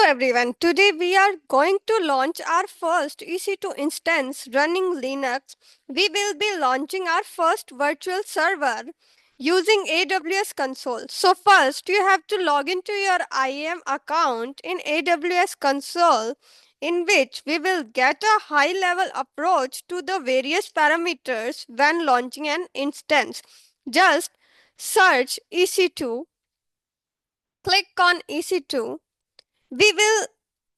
Hello everyone, today we are going to launch our first EC2 instance running Linux. We will be launching our first virtual server using AWS console. So first you have to log into your IAM account in AWS console, in which we will get a high level approach to the various parameters when launching an instance. Just search EC2, click on EC2. We will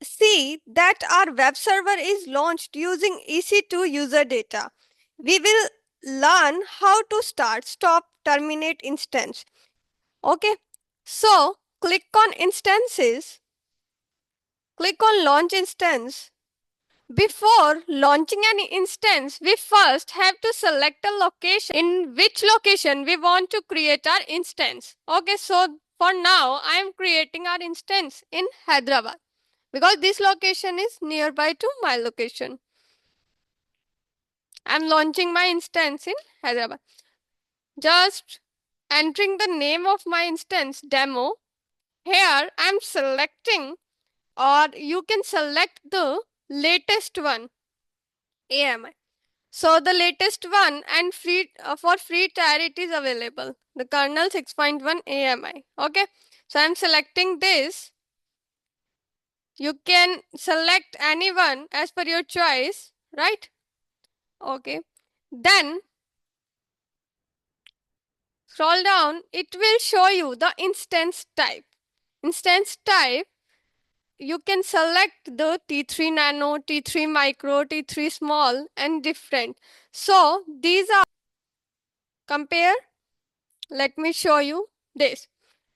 see that our web server is launched using EC2 user data. We will learn how to start, stop, terminate instance. Okay, so click on instances, click on launch instance. Before launching an instance, we first have to select a location in which location we want to create our instance. Okay, so for now I am creating our instance in Hyderabad, because this location is nearby to my location. I'm launching my instance in Hyderabad. Just entering the name of my instance, demo. Here I'm selecting, or you can select the latest one, AMI. So the latest one, and free for free tier it is available, the kernel 6.1 AMI. Okay, so I'm selecting this. You can select anyone as per your choice, right? Okay, then scroll down, it will show you the instance type. Instance type, you can select the T3 nano, T3 micro, T3 small and different. So these are, compare, let me show you this.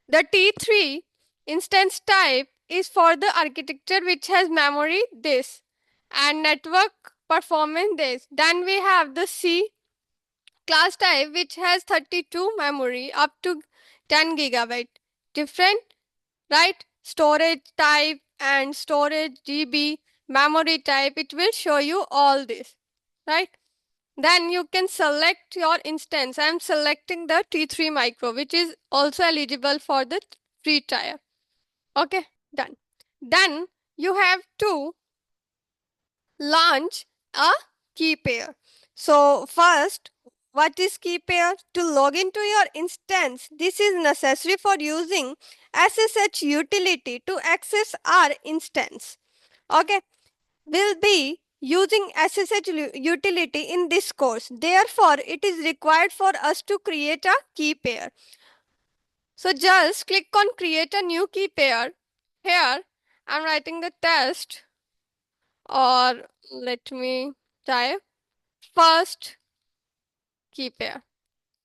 The T3 instance type is for the architecture which has memory this and network performance this. Then we have the C class type which has 32 memory up to 10 gigabyte. Different, right? Storage type and storage GB, memory type, it will show you all this, right? Then you can select your instance. I am selecting the T3 micro, which is also eligible for the free tier. Okay, done. Then you have to launch a key pair. So first, what is key pair? To log into your instance, this is necessary for using SSH utility to access our instance. Okay, we'll be using SSH utility in this course. Therefore, it is required for us to create a key pair. So just click on create a new key pair. Here, I'm writing the test, or let me type first key pair.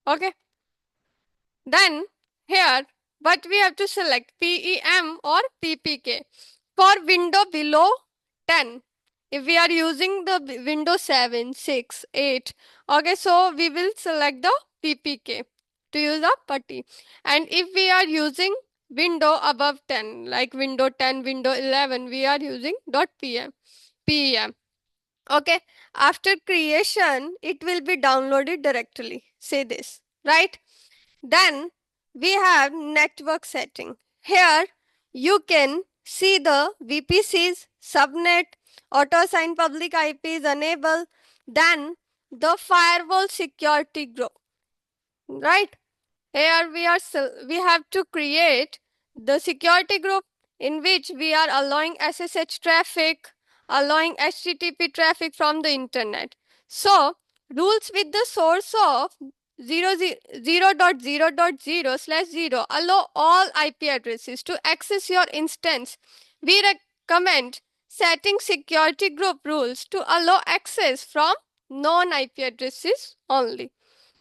Okay, then here but we have to select PEM or PPK for window below 10. If we are using the window 7, 6, 8, okay, so we will select the PPK to use a putty. And if we are using window above 10, like window 10, window 11, we are using .pem. Okay, after creation, it will be downloaded directly. Say this, right? Then we have network setting. Here you can see the VPCs, subnet, auto assign public IPs enable, then the firewall security group, right? Here we have to create the security group in which we are allowing SSH traffic, allowing HTTP traffic from the internet. So rules with the source of 0.0.0.0/0 allow all IP addresses to access your instance. We recommend setting security group rules to allow access from non-IP addresses only.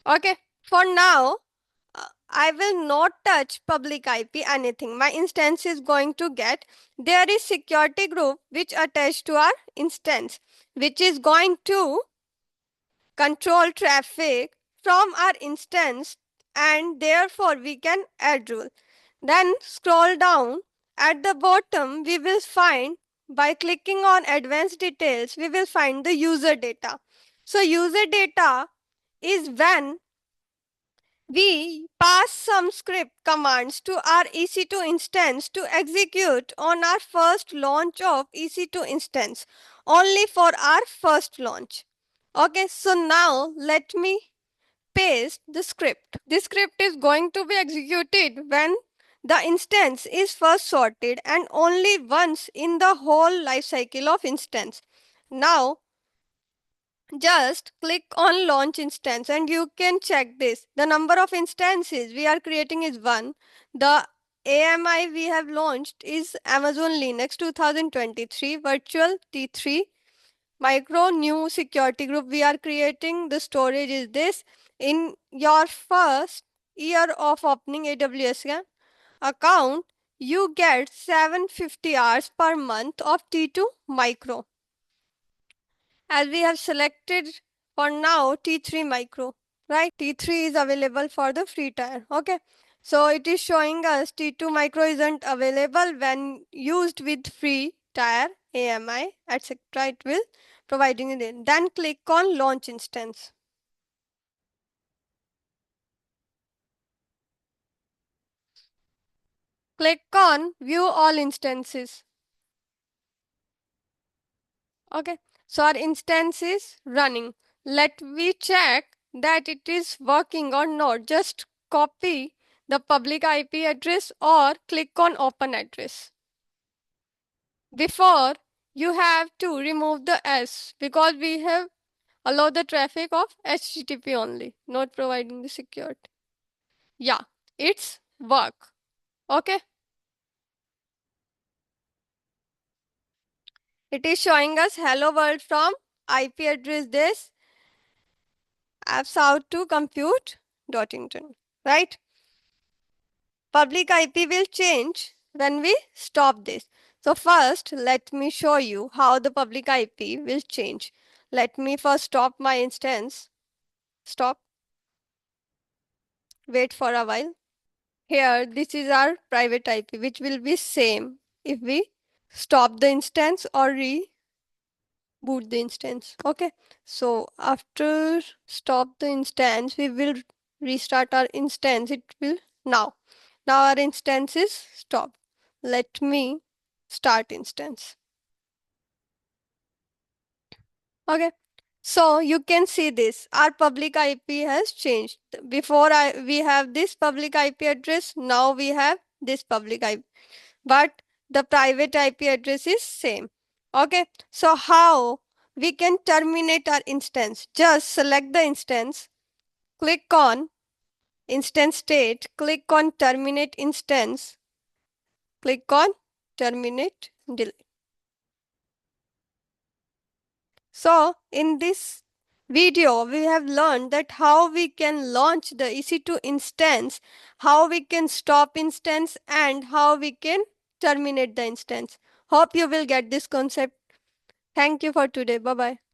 Okay, for now, I will not touch public IP anything. My instance is going to get. There is security group which attached to our instance, which is going to control traffic from our instance, and therefore we can add rule. Then scroll down. At the bottom, we will find, by clicking on advanced details, we will find the user data. So user data is when we pass some script commands to our EC2 instance to execute on our first launch of EC2 instance, only for our first launch. Okay, so now let me paste the script. This script is going to be executed when the instance is first sorted and only once in the whole life cycle of instance. Now just click on launch instance and you can check this. The number of instances we are creating is 1. The AMI we have launched is Amazon Linux 2023 Virtual T3 Micro New Security Group we are creating. The storage is this. In your first year of opening AWS account, you get 750 hours per month of T2 Micro. As we have selected for now T3 Micro, right? T3 is available for the free tier. Okay. So it is showing us T2 Micro isn't available when used with free tier, AMI, etc. It will providing it. Then click on launch instance. Click on view all instances. Okay. So our instance is running. Let me check that it is working or not. Just copy the public IP address or click on open address. Before, you have to remove the S because we have allowed the traffic of HTTP only, not providing the security. Yeah, it's work. Okay. It is showing us hello world from IP address this apps out to compute Dottington, right? Public IP will change when we stop this. So first, let me show you how the public IP will change. Let me first stop my instance. Stop. Wait for a while. Here, this is our private IP, which will be same if we stop the instance or reboot the instance. Okay. So after stop the instance, we will restart our instance. It will now. Now our instance is stopped. Let me start instance. Okay. So you can see this. Our public IP has changed. Before we have this public IP address. Now we have this public IP. But the private IP address is same. Okay. So how we can terminate our instance? Just select the instance. Click on instance state. Click on terminate instance. Click on terminate delete. So in this video, we have learned that how we can launch the EC2 instance, how we can stop instance, and how we can terminate the instance. Hope you will get this concept. Thank you for today. Bye-bye.